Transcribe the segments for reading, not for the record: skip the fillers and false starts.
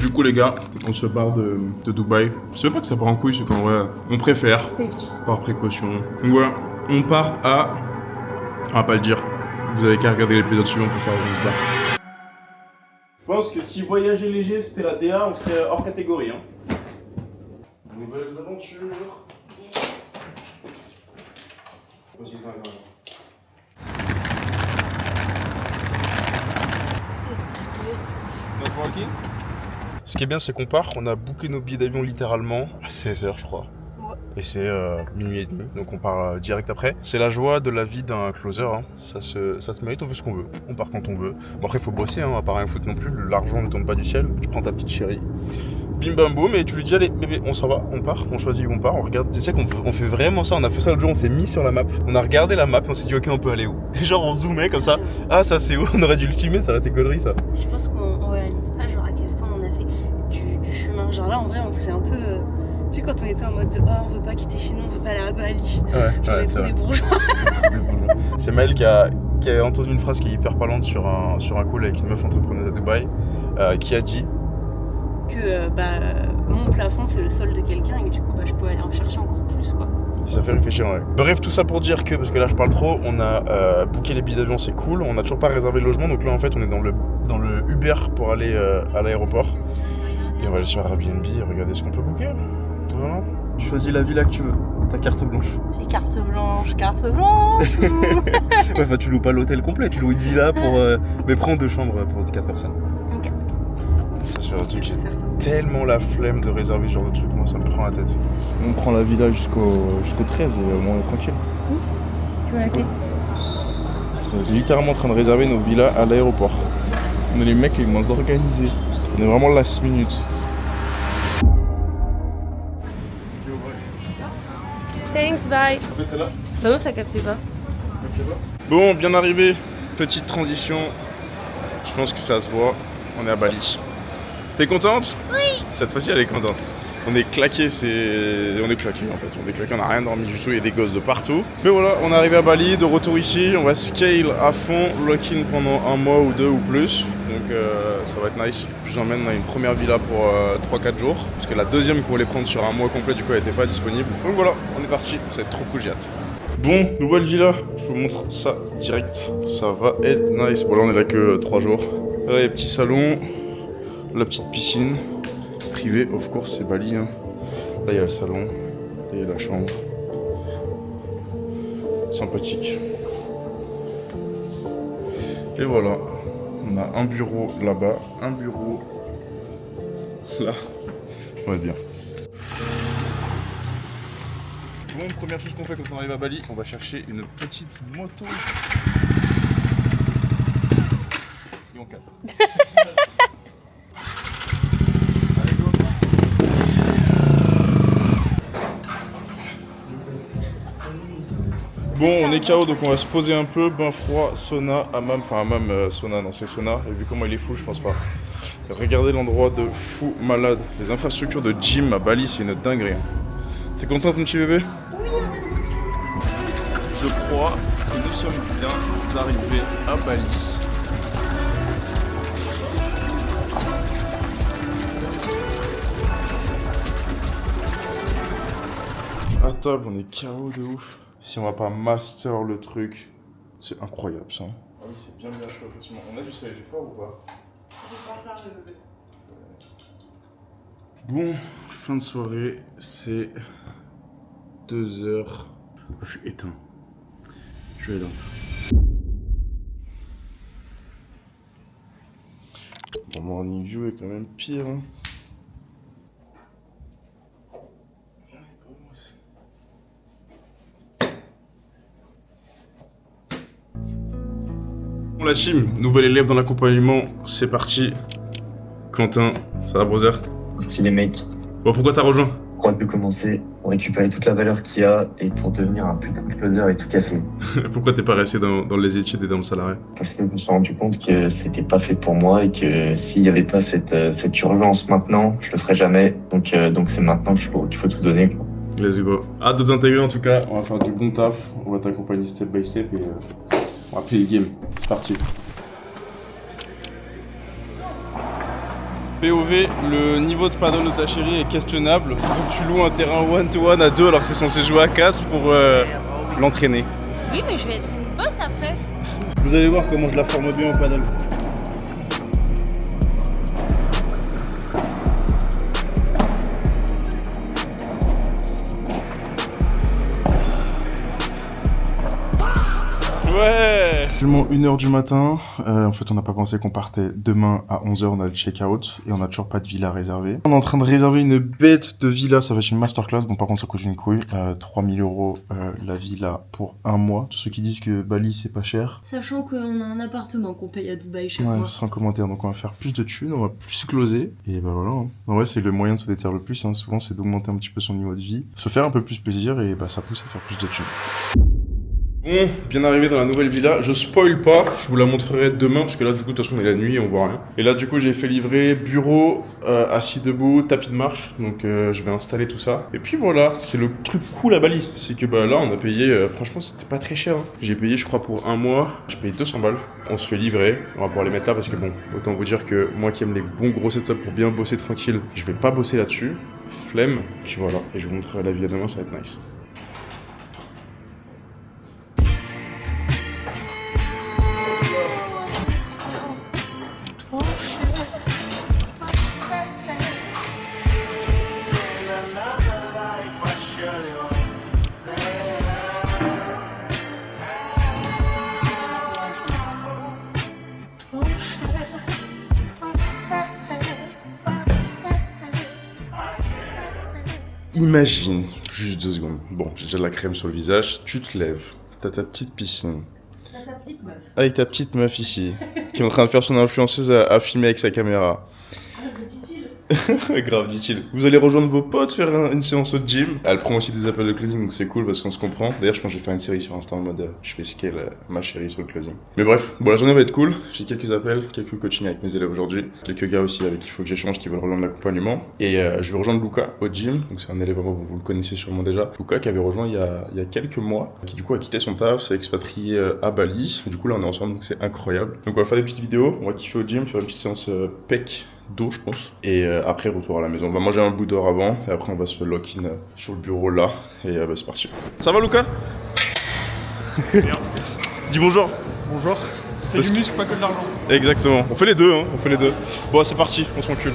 Du coup les gars, on se barre de Dubaï. C'est pas que ça part en couille, c'est qu'en vrai, on préfère, par précaution. Donc voilà, on part à... On va pas le dire, vous avez qu'à regarder l'épisode suivant pour savoir où on se barre. Je pense que si voyager léger c'était la DA, on serait hors catégorie. Hein. Nouvelles aventures. Ce qui est bien, c'est qu'on part, on a booké nos billets d'avion littéralement à 16h, je crois. Ouais. Et c'est minuit et demi, donc on part direct après. C'est la joie de la vie d'un closer, hein. Ça se mérite, on fait ce qu'on veut. On part quand on veut. Bon, après, il faut bosser, hein, on va pas rien foutre non plus. L'argent ne tombe pas du ciel. Tu prends ta petite chérie. Bim bam boum, et tu lui dis allez bébé, on s'en va, on part, on choisit où on part, on regarde. Tu sais qu'on fait vraiment ça, on a fait ça l'autre jour, on s'est mis sur la map, on a regardé la map et on s'est dit ok on peut aller où. Et genre on zoomait comme ça, ah ça c'est où, on aurait dû le filmer, ça aurait été connerie ça. Je pense qu'on réalise pas genre à quel point on a fait du chemin, genre là en vrai on faisait un peu, tu sais quand on était en mode de oh on veut pas quitter chez nous, on veut pas aller à Bali, genre ouais, c'est des bourgeois. C'est Maël qui a entendu une phrase qui est hyper parlante sur un call avec une meuf entrepreneuse à Dubaï, qui a dit que mon plafond c'est le sol de quelqu'un et que du coup je peux aller en chercher encore plus quoi. Et ça fait réfléchir, ouais. Bref, tout ça pour dire que, parce que là je parle trop, on a booké les billets d'avion, c'est cool, on a toujours pas réservé le logement, donc là en fait on est dans le Uber pour aller à l'aéroport. Et on va aller sur Airbnb et regarder ce qu'on peut booker. Voilà. Tu choisis la villa que tu veux, ta carte blanche. J'ai carte blanche, Ouais, enfin tu loues pas l'hôtel complet, tu loues une villa pour... mais prends 2 chambres pour 4 personnes. Ok. Ça sur un truc, j'ai tellement la flemme de réserver ce genre de truc, moi ça me prend la tête. On prend la villa jusqu'au 13 et au moins on est tranquille. Tu veux laquelle? On est littéralement en train de réserver nos villas à l'aéroport. On est les mecs les moins organisés. On est vraiment last minute. Thanks, bye. En fait, t'es là? Bah non, ça captait pas. Bon, bien arrivé. Petite transition. Je pense que ça se voit. On est à Bali. T'es contente? Oui. Cette fois-ci, elle est contente. On est claqué, on est claqué en fait. On est claqué, on n'a rien dormi du tout. Il y a des gosses de partout. Mais voilà, on est arrivé à Bali, de retour ici. On va scale à fond, lock-in pendant 1 mois ou 2 ou plus. Donc ça va être nice. Je vous emmène à une première villa pour 3-4 jours. Parce que la deuxième qu'on voulait prendre sur 1 mois complet, du coup, elle n'était pas disponible. Donc voilà, on est parti. Ça va être trop cool, j'ai hâte. Bon, nouvelle villa. Je vous montre ça direct. Ça va être nice. Bon, là, on est là que 3 jours. Là, les petits salons. La petite piscine. Privé, of course, c'est Bali. Hein. Là, il y a le salon. Là, il y a la chambre. Sympathique. Et voilà. On a un bureau là-bas, un bureau là. On va être bien. Bon, première chose qu'on fait quand on arrive à Bali, on va chercher une petite moto. Et on calme. Allez, go. Bon, on est KO, donc on va se poser un peu. Bain froid, sauna, hammam. Enfin, hammam, sauna, non, c'est sauna. Et vu comment il est fou, je pense pas. Regardez l'endroit de fou malade. Les infrastructures de gym à Bali, c'est une dinguerie. T'es contente, mon petit bébé? Oui. Je crois que nous sommes bien arrivés à Bali. À table, on est KO de ouf. Si on va pas master le truc, c'est incroyable ça. Ah oui, c'est bien chaud, effectivement. On a du sel, j'ai pas ou pas? Bon, fin de soirée, c'est 2h. Je suis éteint. Je vais là. Mon morning view est quand même pire. Hein. Bon la team, nouvel élève dans l'accompagnement, c'est parti. Quentin, ça va brother? Stylé mec. Bon, pourquoi t'as rejoint? On a pu commencer, on récupérer toute la valeur qu'il y a et pour devenir un putain de closer et tout casser. Pourquoi t'es pas resté dans les études et dans le salariat? Parce que je me suis rendu compte que c'était pas fait pour moi et que s'il y avait pas cette urgence maintenant, je le ferais jamais. Donc c'est maintenant qu'il faut tout donner. Quoi. Let's go. Hâte de t'intégrer en tout cas, on va faire du bon taf, on va t'accompagner step by step et on va appeler les games. C'est parti. POV, le niveau de paddle de ta chérie est questionnable. Donc tu loues un terrain one-to-one à 2 alors que c'est censé jouer à 4 pour l'entraîner. Oui, mais je vais être une bosse après. Vous allez voir comment je la forme bien au paddle. Ouais. Seulement 1h du matin, en fait on n'a pas pensé qu'on partait demain à 11h, on a le check-out et on a toujours pas de villa réservée. On est en train de réserver une bête de villa, ça va être une masterclass, bon par contre ça coûte une couille, 3000 € la villa pour un mois. Tous ceux qui disent que Bali c'est pas cher. Sachant qu'on a un appartement qu'on paye à Dubaï chaque Ouais, mois. sans commentaire, donc on va faire plus de thunes, on va plus closer et bah voilà. Hein. En vrai c'est le moyen de se déterrer le plus, hein. Souvent c'est d'augmenter un petit peu son niveau de vie, se faire un peu plus plaisir et bah ça pousse à faire plus de thunes. Bon, bien arrivé dans la nouvelle villa, je spoil pas, je vous la montrerai demain parce que là du coup de toute façon on est la nuit et on voit rien. Et là du coup j'ai fait livrer bureau, assis debout, tapis de marche, donc je vais installer tout ça. Et puis voilà, c'est le truc cool à Bali, c'est que bah là on a payé, franchement c'était pas très cher. Hein. J'ai payé je crois pour un mois, j'ai payé 200 balles, on se fait livrer, on va pouvoir les mettre là parce que bon, autant vous dire que moi qui aime les bons gros setups pour bien bosser tranquille, je vais pas bosser là-dessus, flemme, puis voilà, et je vous montrerai la villa demain, ça va être nice. Imagine, juste 2 secondes, bon j'ai déjà de la crème sur le visage, tu te lèves, t'as ta petite piscine. T'as ta petite meuf. Avec ta petite meuf ici, qui est en train de faire son influenceuse à filmer avec sa caméra. Grave, dit-il. Vous allez rejoindre vos potes, faire une séance au gym. Elle prend aussi des appels de closing, donc c'est cool parce qu'on se comprend. D'ailleurs, je pense que je vais faire une série sur Insta en mode je fais scale ma chérie sur le closing. Mais bref, bon, la journée va être cool. J'ai quelques appels, quelques coachings avec mes élèves aujourd'hui. Quelques gars aussi avec qui il faut que j'échange qui veulent rejoindre l'accompagnement. Et je vais rejoindre Luca au gym. Donc c'est un élève à moi, vous le connaissez sûrement déjà. Luca qui avait rejoint il y a quelques mois, qui du coup a quitté son taf, s'est expatrié à Bali. Du coup là on est ensemble, donc c'est incroyable. Donc on va faire des petites vidéos, on va kiffer au gym, faire une petite séance pec d'eau je pense et après retour à la maison, on va manger un bout d'or avant et après on va se lock-in sur le bureau là et bah, c'est parti. Ça va Luca? Dis bonjour. Bonjour. C'est du muscle, pas que de l'argent. Exactement, on fait les deux hein, on fait les deux. Bon c'est parti, on s'encule.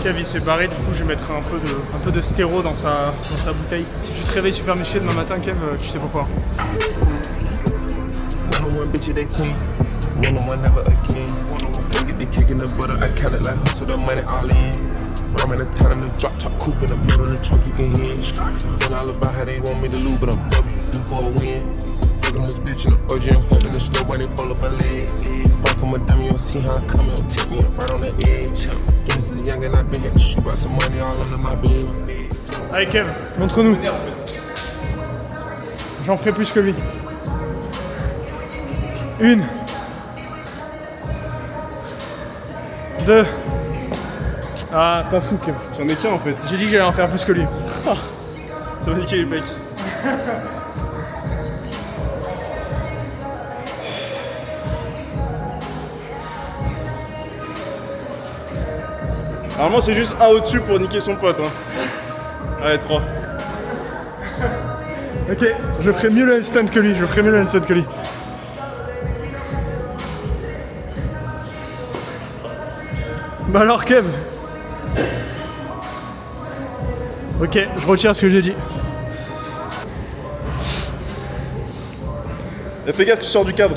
Kev il s'est barré, du coup je vais mettre un peu de stéro dans sa bouteille. Si tu te réveilles super musclé demain matin Kev, tu sais pourquoi. One bitch they team, one never again. Get the kick in the butter, I count it like hustle the money all in. I'm in the town in the drop top coupe in the middle of the trunk, you can hear. Then all about how they want me to lose, but I'm W for a win. Fucking this bitch in the OG, I'm hoping the snow when they pull up her legs. Fight for my dummy, you'll see how I come, it'll tip me right on the edge. Guess is young and I've been here to shoot out some money all under my bed. Allez Kev, montre-nous. J'en ferai plus que lui. 1, 2. Ah, pas fou Kev. J'en ai qu'un en fait. J'ai dit que j'allais en faire plus que lui. Ça va niquer les pecs. Normalement c'est juste un au-dessus pour niquer son pote hein. Allez 3. Ok, je ferai mieux le handstand que lui, Bah alors Kev. Ok, je retire ce que j'ai dit. Et fais gaffe, tu sors du cadre.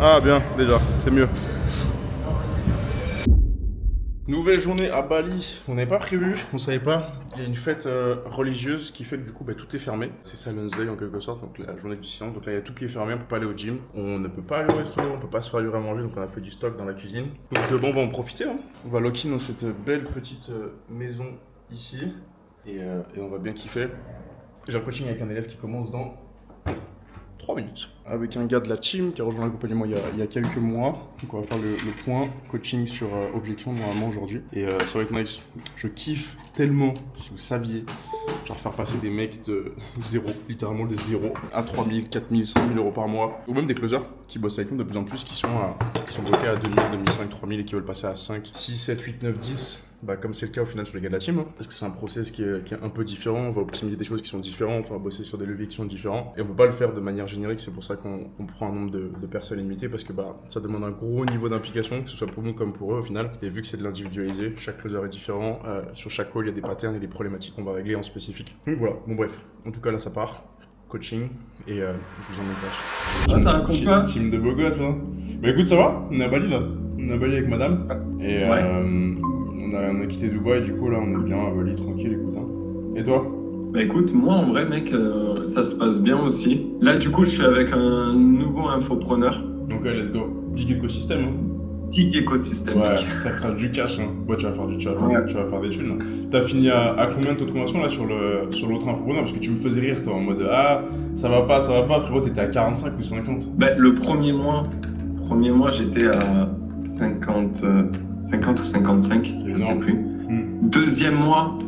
Ah bien, déjà, c'est mieux. Nouvelle journée à Bali, on n'avait pas prévu, on savait pas. Il y a une fête religieuse qui fait que du coup bah, tout est fermé. C'est Silence Day en quelque sorte, donc la journée du silence. Donc là il y a tout qui est fermé, on peut pas aller au gym, on ne peut pas aller au resto, on peut pas se faire livrer à manger, donc on a fait du stock dans la cuisine. Donc bon, on va en profiter, hein. On va lock-in dans cette belle petite maison ici et on va bien kiffer. J'ai un coaching avec un élève qui commence dans 3 minutes. Avec un gars de la team qui a rejoint l'accompagnement il y a quelques mois. Donc on va faire le point coaching sur objection normalement aujourd'hui. Et ça va être nice. Je kiffe tellement, si vous saviez, Genre faire passer des mecs de zéro, littéralement de zéro, à 3000, 4000, 5000 euros par mois. Ou même des closers qui bossent avec nous de plus en plus, qui sont bloqués à 2000, 2005, 3000 et qui veulent passer à 5, 6, 7, 8, 9, 10. Bah, comme c'est le cas au final sur les gars de la team, hein, parce que c'est un process qui est un peu différent, on va optimiser des choses qui sont différentes, on va bosser sur des leviers qui sont différents, et on peut pas le faire de manière générique, c'est pour ça qu'on prend un nombre de personnes limité, parce que bah, ça demande un gros niveau d'implication, que ce soit pour nous comme pour eux au final, et vu que c'est de l'individualisé, chaque closer est différent, sur chaque call il y a des patterns et des problématiques qu'on va régler en spécifique. Donc voilà, bon bref, en tout cas là ça part. Coaching et je vous emmène Ça raconte quoi? team de beaux gosses hein. Bah écoute ça va, on est à Bali là, on est à Bali avec madame et on a quitté Dubaï du coup là on est bien à Bali tranquille écoute hein. Et toi? Bah écoute, moi en vrai mec, ça se passe bien aussi. Là du coup je suis avec un nouveau infopreneur. Ok let's go, big écosystème hein. Big écosystème Ouais, mec. ça crache du cash hein. Ouais, tu vas faire des thunes là. T'as fini à combien de taux de conversion là sur l'autre infopreneur? Parce que tu me faisais rire toi en mode ah ça va pas frérot, t'étais à 45 ou 50? Bah le premier mois j'étais à 50 ou 55, je sais plus. Deuxième mois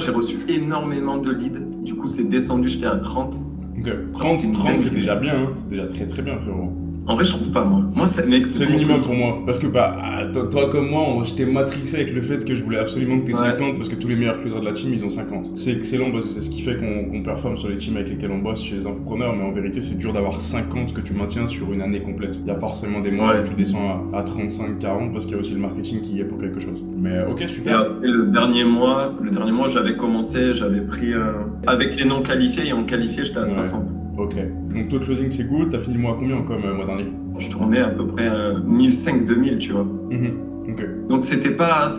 j'ai reçu énormément de leads. Du coup c'est descendu, j'étais à 30. Ok, 30 c'est déjà bien hein. C'est déjà très très bien frérot. En vrai, je trouve pas, moi. Moi, mec, c'est le minimum pour moi. Parce que, bah, toi comme moi, j'étais matrixé avec le fait que je voulais absolument que t'aies 50 parce que tous les meilleurs closers de la team, ils ont 50. C'est excellent parce que c'est ce qui fait qu'on performe sur les teams avec lesquels on bosse chez les entrepreneurs, mais en vérité, c'est dur d'avoir 50 que tu maintiens sur une année complète. Il y a forcément des mois où tu descends à 35, 40 parce qu'il y a aussi le marketing qui y est pour quelque chose. Mais ok, super. Et après, le dernier mois, j'avais commencé, j'avais pris avec les non qualifiés et en qualifié, j'étais à 60. Ok, donc taux de closing c'est good, t'as fini le mois combien comme mois dernier? Je tournais à peu près 1500-2000 tu vois. Ok. Donc c'était pas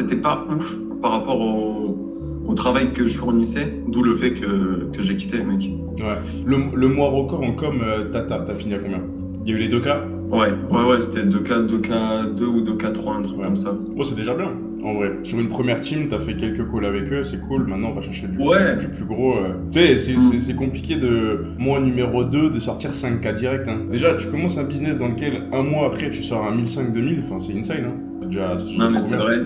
ouf par rapport au travail que je fournissais, d'où le fait que j'ai quitté mec. Ouais, le mois record en com, t'as fini à combien? Il y a eu les 2K? Ouais, c'était 2K, 2 ou 2K3, un truc comme ça. Oh c'est déjà bien. En vrai, sur une première team, t'as fait quelques calls avec eux, c'est cool. Maintenant, on va chercher du plus gros. Tu sais, c'est compliqué de mois numéro 2 de sortir 5K direct. Hein. Déjà, tu commences un business dans lequel un mois après tu sors à 1500-2000, enfin c'est insane. Hein. C'est déjà non, mais c'est vrai.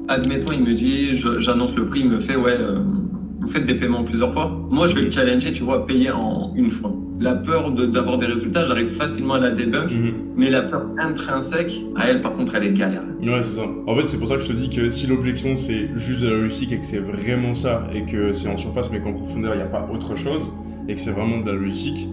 Admettons, il me dit, j'annonce le prix, il me fait, vous faites des paiements plusieurs fois. Moi, je vais le challenger, tu vois, payer en une fois. La peur d'avoir des résultats, j'arrive facilement à la debunk, mais la peur intrinsèque, à elle, par contre, elle est galère. Ouais, c'est ça. En fait, c'est pour ça que je te dis que si l'objection, c'est juste de la logistique et que c'est vraiment ça, et que c'est en surface, mais qu'en profondeur, il n'y a pas autre chose, et que c'est vraiment de la logistique,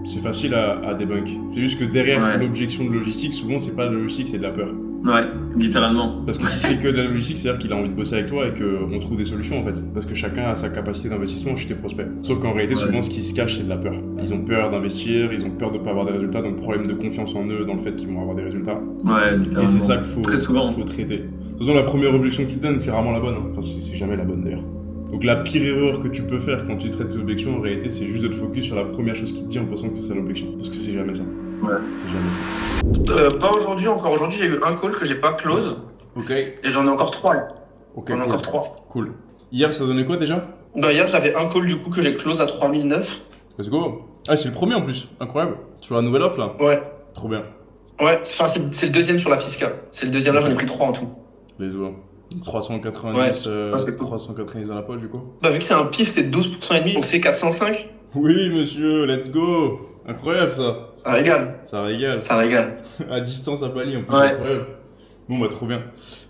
c'est facile à debunk. C'est juste que derrière l'objection de logistique, souvent, c'est pas de la logistique, c'est de la peur. Ouais, littéralement. Parce que si c'est que de la logistique, c'est-à-dire qu'il a envie de bosser avec toi et qu'on trouve des solutions en fait. Parce que chacun a sa capacité d'investissement chez tes prospects. Sauf qu'en réalité, souvent, ce qui se cache, c'est de la peur. Ils ont peur d'investir, ils ont peur de ne pas avoir des résultats, donc problème de confiance en eux dans le fait qu'ils vont avoir des résultats. Ouais, littéralement. Et c'est ça qu'il faut traiter. De toute façon, la première objection qu'ils te donnent, c'est rarement la bonne. Hein. Enfin, c'est jamais la bonne d'ailleurs. Donc la pire erreur que tu peux faire quand tu traites tes objections, en réalité, c'est juste de te focus sur la première chose qu'il te dit en pensant que c'est ça l'objection. Parce que c'est jamais ça. Ouais. C'est jamais ça. Pas aujourd'hui, encore aujourd'hui, j'ai eu un call que j'ai pas close. Ok. Et j'en ai encore 3 là. Ok. J'en ai encore 3. Cool. Hier, ça donnait quoi déjà? Bah, hier, j'avais un call du coup que j'ai close à 3009. Let's go. Ah, c'est le premier en plus. Incroyable. Sur la nouvelle offre là? Ouais. Trop bien. Ouais, enfin, c'est le deuxième sur la Fisca. C'est le deuxième là, j'en ai pris 3 en tout. Les os. 390, cool. 390 dans la poche du coup. Bah, vu que c'est un pif, c'est 12% et demi, donc c'est 405. Oui, monsieur, let's go. Incroyable ça. Ça régale. Ça régale. Ça régale. À distance à Bali en plus, Ouais. incroyable. Bon bah trop bien.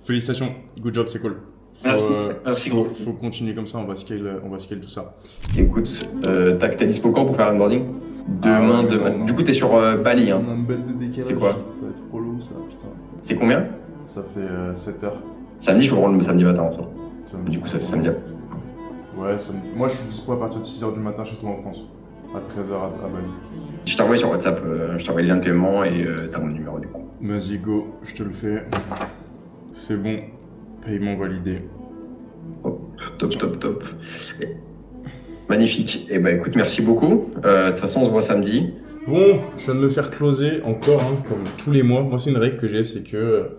Félicitations. Good job, c'est cool. Merci gros. Faut continuer comme ça, on va scale tout ça. Écoute, t'es dispo quand pour faire un onboarding? Demain. Du coup, t'es sur Bali, hein. On a une bête de décalage. C'est quoi? Ça va être trop long ça, putain. C'est combien? Ça fait 7 heures. Samedi, je me rends le samedi matin en soi. Samedi. Du coup, ça fait samedi. Ouais, samedi. Moi je suis dispo à partir de 6h du matin chez toi en France. À 13h à Bali. Je t'envoie sur WhatsApp, je t'envoie le lien de paiement et t'as mon numéro du coup. Vas-y, go, je te le fais. C'est bon, paiement validé. Oh, top. Magnifique. Et bah écoute, merci beaucoup. De toute façon, on se voit samedi. Bon, je viens de me faire closer encore, hein, comme tous les mois. Moi, c'est une règle que j'ai, c'est que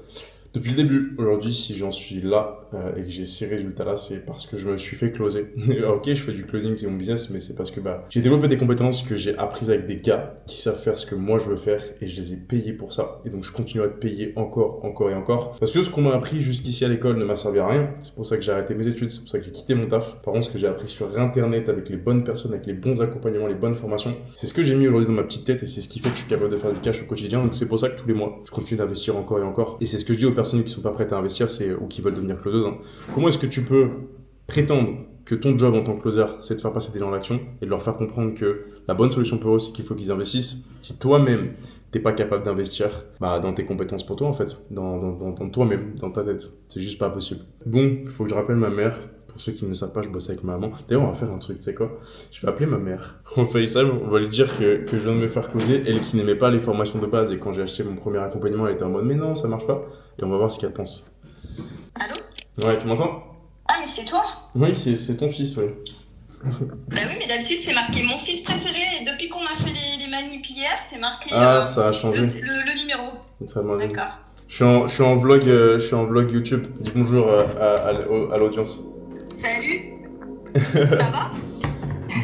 Depuis le début, aujourd'hui, si j'en suis là et que j'ai ces résultats-là, c'est parce que je me suis fait closer. Ok, je fais du closing, c'est mon business, mais c'est parce que j'ai développé des compétences que j'ai apprises avec des gars qui savent faire ce que moi je veux faire et je les ai payés pour ça. Et donc je continue à être payé encore et encore. Parce que ce qu'on m'a appris jusqu'ici à l'école ne m'a servi à rien. C'est pour ça que j'ai arrêté mes études, c'est pour ça que j'ai quitté mon taf. Par contre, ce que j'ai appris sur Internet avec les bonnes personnes, avec les bons accompagnements, les bonnes formations, c'est ce que j'ai mis aujourd'hui dans ma petite tête et c'est ce qui fait que je suis capable de faire du cash au quotidien. Donc c'est pour ça que tous les mois, je continue d'investir encore et encore. Et c'est ce que je dis aux personnes qui sont pas prêtes à investir, ou qui veulent devenir closeuses. Comment est-ce que tu peux prétendre que ton job en tant que closer, c'est de faire passer des gens à l'action et de leur faire comprendre que la bonne solution pour eux, c'est qu'il faut qu'ils investissent. Si toi-même, t'es pas capable d'investir dans tes compétences pour toi, en fait, dans toi-même, dans ta tête, c'est juste pas possible. Bon, il faut que je rappelle ma mère. Pour ceux qui ne savent pas, je bosse avec ma maman. D'ailleurs, on va faire un truc, tu sais quoi? Je vais appeler ma mère. On fait ça, on va lui dire que je viens de me faire closer, elle qui n'aimait pas les formations de base. Et quand j'ai acheté mon premier accompagnement, elle était en mode mais non, ça marche pas. Et on va voir ce qu'elle pense. Allô? Ouais, tu m'entends? Ah, mais c'est toi? Oui, c'est ton fils, ouais. Bah oui, mais d'habitude, c'est marqué mon fils préféré. Et depuis qu'on a fait les manips hier, c'est marqué ça a changé. le numéro. D'accord. Je suis en vlog YouTube. Dis bonjour à l'audience. Salut. Ça va?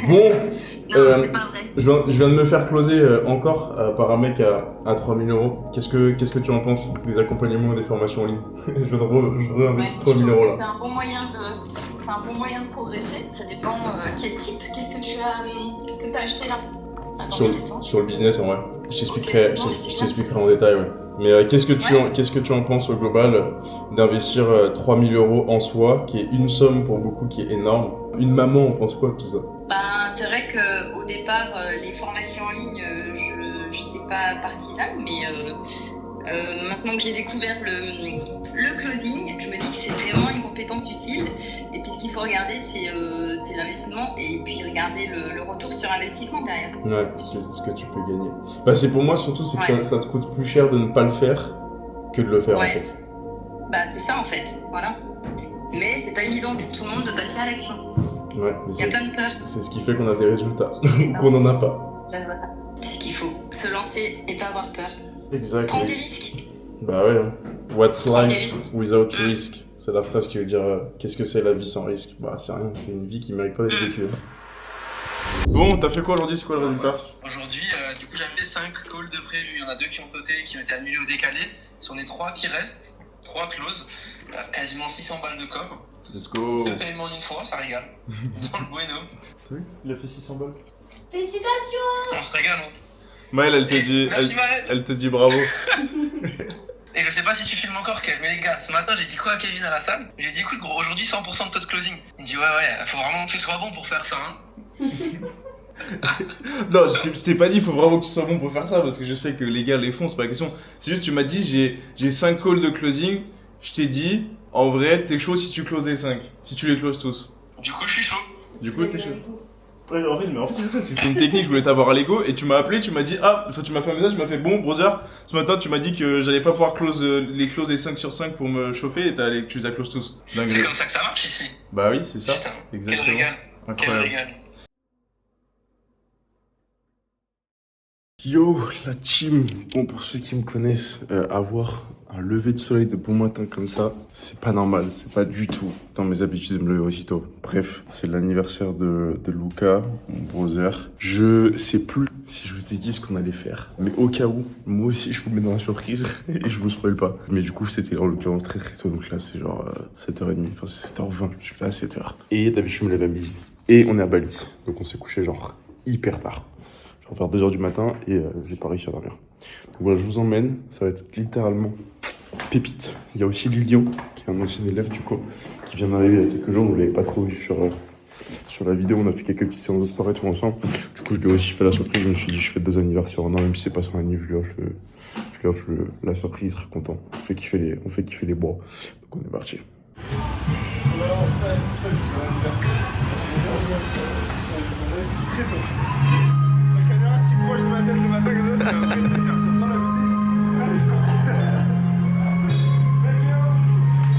Bon, non, c'est pas vrai. je viens de me faire closer encore par un mec à 3 000 euros. Qu'est-ce que tu en penses des accompagnements ou des formations en ligne? Je réinvestis 3 000 euros là. C'est un bon moyen de progresser. Ça dépend quel type. Qu'est-ce que t'as acheté là? Attends, sur le business en vrai. Je t'expliquerai en détail, ouais. Mais qu'est-ce que tu en penses au global d'investir 3 000 euros en soi, qui est une somme pour beaucoup qui est énorme? Une maman, on pense quoi de tout ça? C'est vrai qu'au départ, les formations en ligne, je n'étais pas partisane, mais maintenant que j'ai découvert le closing, je me dis que c'est vraiment une compétence utile. Et puis ce qu'il faut regarder, c'est l'investissement et puis regarder le retour sur investissement derrière. Ouais, ce que tu peux gagner. C'est pour moi surtout, c'est que ça te coûte plus cher de ne pas le faire que de le faire en fait. C'est ça en fait, voilà. Mais c'est pas évident pour tout le monde de passer à l'action. Ouais, mais il y a plein de peurs. C'est ce qui fait qu'on a des résultats, qu'on n'en a pas. C'est ce qu'il faut, se lancer et pas avoir peur. Exact. Prendre des risques. Bah ouais. What's life without risk? C'est la phrase qui veut dire qu'est-ce que c'est la vie sans risque? C'est rien, c'est une vie qui mérite pas d'être vécue. Bon, t'as fait quoi aujourd'hui? C'est quoi le résultat? Aujourd'hui, du coup, j'avais 5 calls de prévus. Il y en a 2 qui ont sauté, qui ont été annulés ou décalés. Si on est 3 qui restent, 3 closes, quasiment 600 balles de com. Let's go. 2 paiements en une fois, ça régale. Dans le bueno. T'as vu? Il a fait 600 balles. Félicitations! On se régale, hein. Maëlle, elle te dit bravo. Et je sais pas si tu filmes encore, Kev, mais les gars, ce matin j'ai dit quoi à Kevin à la salle? J'ai dit écoute gros, aujourd'hui 100% de taux de closing. Il me dit ouais, faut vraiment que tu sois bon pour faire ça, hein. Non, je t'ai pas dit faut vraiment que tu sois bon pour faire ça, parce que je sais que les gars les font, c'est pas la question. C'est juste tu m'as dit j'ai 5 calls de closing, je t'ai dit en vrai t'es chaud si tu closes les 5, si tu les closes tous. Du coup je suis chaud. Du coup t'es chaud. Ouais, en fait c'est ça, c'était une technique, je voulais t'avoir à l'ego et tu m'as appelé, tu m'as dit tu m'as fait un message, tu m'as fait bon brother, ce matin tu m'as dit que j'allais pas pouvoir closer les 5 sur 5 pour me chauffer et tu les as closes tous. C'est comme ça que ça marche ici. Bah oui, c'est ça. Putain, exactement. Quel régal. Incroyable. Quel régal. Yo la team, bon pour ceux qui me connaissent, avoir un lever de soleil de bon matin comme ça, c'est pas normal, c'est pas du tout dans mes habitudes de me lever aussitôt. Bref, c'est l'anniversaire de Luca, mon brother. Je sais plus si je vous ai dit ce qu'on allait faire, mais au cas où, moi aussi je vous mets dans la surprise et je vous spoil pas. Mais du coup c'était en l'occurrence très tôt, donc là c'est genre 7h30, enfin c'est 7h20, je suis là à 7h. Et d'habitude je me lève à midi. Et on est à Bali, donc on s'est couché genre hyper tard. Vers 2h du matin et j'ai pas réussi à dormir. Donc voilà, je vous emmène, ça va être littéralement pépite. Il y a aussi Lilian, qui est un ancien élève du coup, qui vient d'arriver il y a quelques jours, vous l'avez pas trop vu sur la vidéo, on a fait quelques petites séances de sport et tout ensemble. Du coup je lui ai aussi fait la surprise, je me suis dit je fais 2 anniversaires en an, même si c'est pas son anniversaire, je lui offre la surprise, il sera content. On fait kiffer les bois. Donc on est parti. Très tôt. La caméra si proche de ma tête le matin que ça, c'est un vrai plaisir. Comprends la musique? Allez,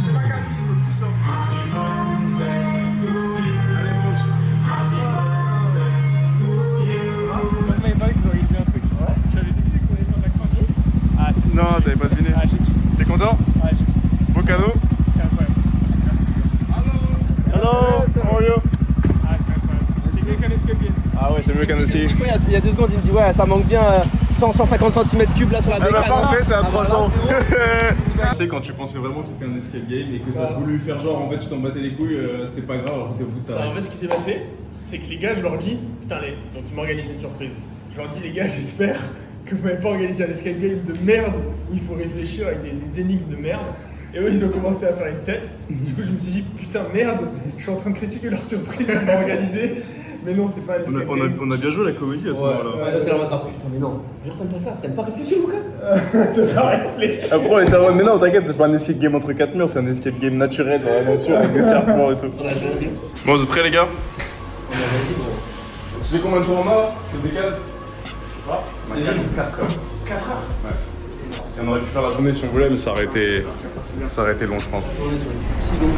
c'est pas cassé, tout ça. Allez, bouge. Maintenant, il paraît que vous auriez dit un truc. Ouais. J'avais deviné qu'on allait faire de la croissance. Ah, c'est non, t'avais pas deviné. Ah, j'ai kiffé. T'es content? Ouais, j'ai kiffé. cadeau. C'est incroyable. Merci. Hello, how are you? Ah, c'est incroyable. C'est mieux qu'un escape game. Ah ouais, c'est mieux qu'un escape. Il y a 2 secondes, il me dit ouais, ça manque bien 150 cm3 là sur la Ah bécane. bah parfait, c'est un 300. Tu sais, quand tu pensais vraiment que c'était un escape game et que t'as voulu faire genre, en fait, tu t'en battais les couilles, c'était pas grave alors que t'es au bout de ta En fait, ce qui s'est passé, c'est que les gars, je leur dis, putain, donc ils m'organisent une surprise. Je leur dis, les gars, j'espère que vous m'avez pas organisé un escape game de merde où il faut réfléchir avec des énigmes de merde. Et eux, ils ont commencé à faire une tête. Du coup, je me suis dit, putain, merde, je suis en train de critiquer leur surprise qu'ils m'ont organisée. Mais non, c'est pas un escape game. On a bien joué la comédie à ce moment-là. Ouais, là t'es en mode, oh putain, mais non, genre t'aimes pas ça, t'aimes pas réfléchir ou quoi? T'as pas réfléchi. Après, on était en mode, mais non, t'inquiète, c'est pas un escape game entre 4 murs, c'est un escape game naturel dans la nature avec des serpents et tout. Bon, vous êtes prêts, les gars? On a dit gros. Tu sais combien de tours on a? Le décale? On a 4 quand même. 4 heures? Ouais. Et on aurait pu faire la journée si on voulait, mais ça aurait été long, je pense. On est sur les 6 longs.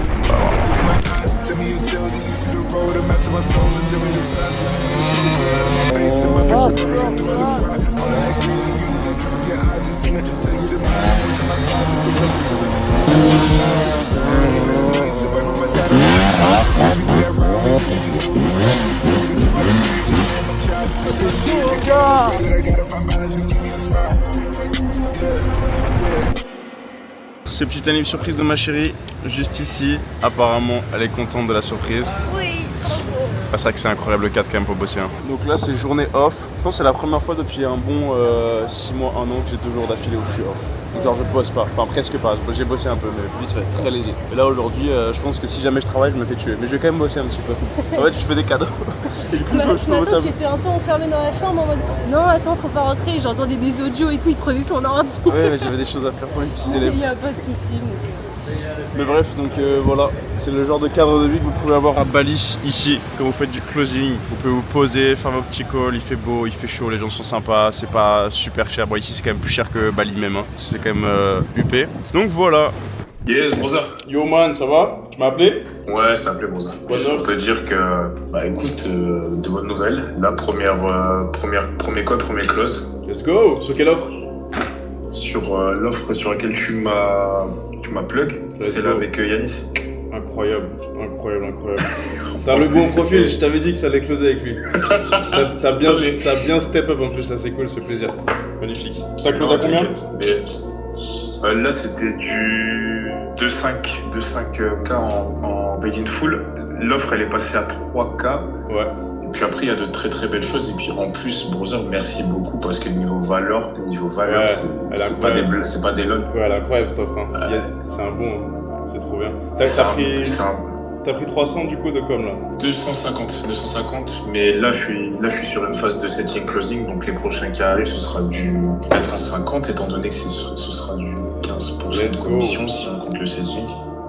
C'est petite anniv surprise de ma chérie, juste ici. Apparemment, elle est contente de la surprise. Oui, C'est vrai que c'est incroyable le 4 quand même pour bosser. Donc là, c'est journée off. Je pense que c'est la première fois depuis un bon 6 mois, 1 an que j'ai 2 jours d'affilée où je suis off. Donc genre je bosse pas, enfin presque pas, j'ai bossé un peu mais vite fait, très léger. Et là aujourd'hui, je pense que si jamais je travaille, je me fais tuer. Mais je vais quand même bosser un petit peu. En fait, je fais des cadeaux. Et du coup, ce matin, j'étais un peu enfermée dans la chambre en mode non, attends, faut pas rentrer. J'entendais des audios et tout, il prenait son ordi. Ouais, mais j'avais des choses à faire pour les petits élèves. Il y a pas de soucis. Mais bref, donc voilà, c'est le genre de cadre de vie que vous pouvez avoir à Bali, ici, quand vous faites du closing. Vous pouvez vous poser, faire vos petits calls, il fait beau, il fait chaud, les gens sont sympas, c'est pas super cher. Bon, ici c'est quand même plus cher que Bali même, hein. C'est quand même huppé. Donc voilà. Yes, brother. Yo man, ça va? Tu m'as appelé? Ouais, je t'ai appelé, brother. Quoi Pour te dire que, bah écoute, de bonnes nouvelles. La premier code, premier close. Let's go! Sur quelle offre? Sur l'offre sur laquelle tu m'as plug, c'est là avec Yanis. Incroyable, incroyable, incroyable. T'as le bon profil, je t'avais dit que ça allait closer avec lui. T'as bien step up en plus, là c'est cool, ça fait plaisir. Magnifique. T'as closé à combien? Là c'était du 2,5K en paid in full. L'offre elle est passée à 3K. Ouais. Et puis après il y a de très très belles choses. Et puis en plus, brother, merci beaucoup parce que niveau valeur, ouais, c'est pas des lots. Ouais, elle est incroyable cette offre. Hein. C'est un bon, c'est trop bien. T'as pris 300 du coup de com là? 250, mais là je suis sur une phase de setting closing, donc les prochains qui arrivent ce sera du 450 étant donné que ce sera du 15% de commission si on compte le setting.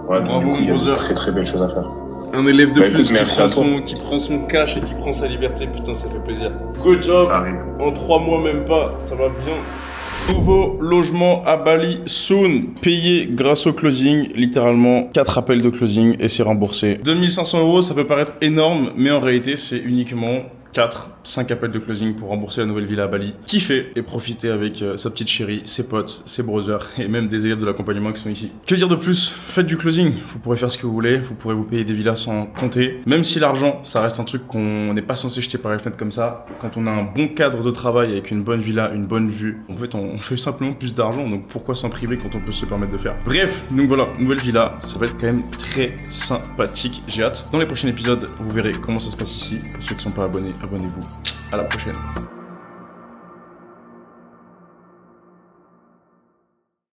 Ouais, donc du coup il y a de très très belles choses à faire. Un élève de plus écoute, qui prend son cash et qui prend sa liberté, putain ça fait plaisir. Good job, en 3 mois même pas, ça va bien. Nouveau logement à Bali soon, payé grâce au closing, littéralement 4 appels de closing et c'est remboursé. 2500 €, ça peut paraître énorme, mais en réalité c'est uniquement 5 appels de closing pour rembourser la nouvelle villa à Bali. Kiffer et profiter avec sa petite chérie, ses potes, ses brothers et même des élèves de l'accompagnement qui sont ici. Que dire de plus? Faites du closing, vous pourrez faire ce que vous voulez, vous pourrez vous payer des villas sans compter. Même si l'argent, ça reste un truc qu'on n'est pas censé jeter par les fenêtres comme ça. Quand on a un bon cadre de travail avec une bonne villa, une bonne vue, en fait on fait simplement plus d'argent, donc pourquoi s'en priver quand on peut se le permettre de faire? Bref, donc voilà, nouvelle villa, ça va être quand même très sympathique, j'ai hâte. Dans les prochains épisodes, vous verrez comment ça se passe ici. Pour ceux qui ne sont pas abonnés, abonnez-vous. À la prochaine.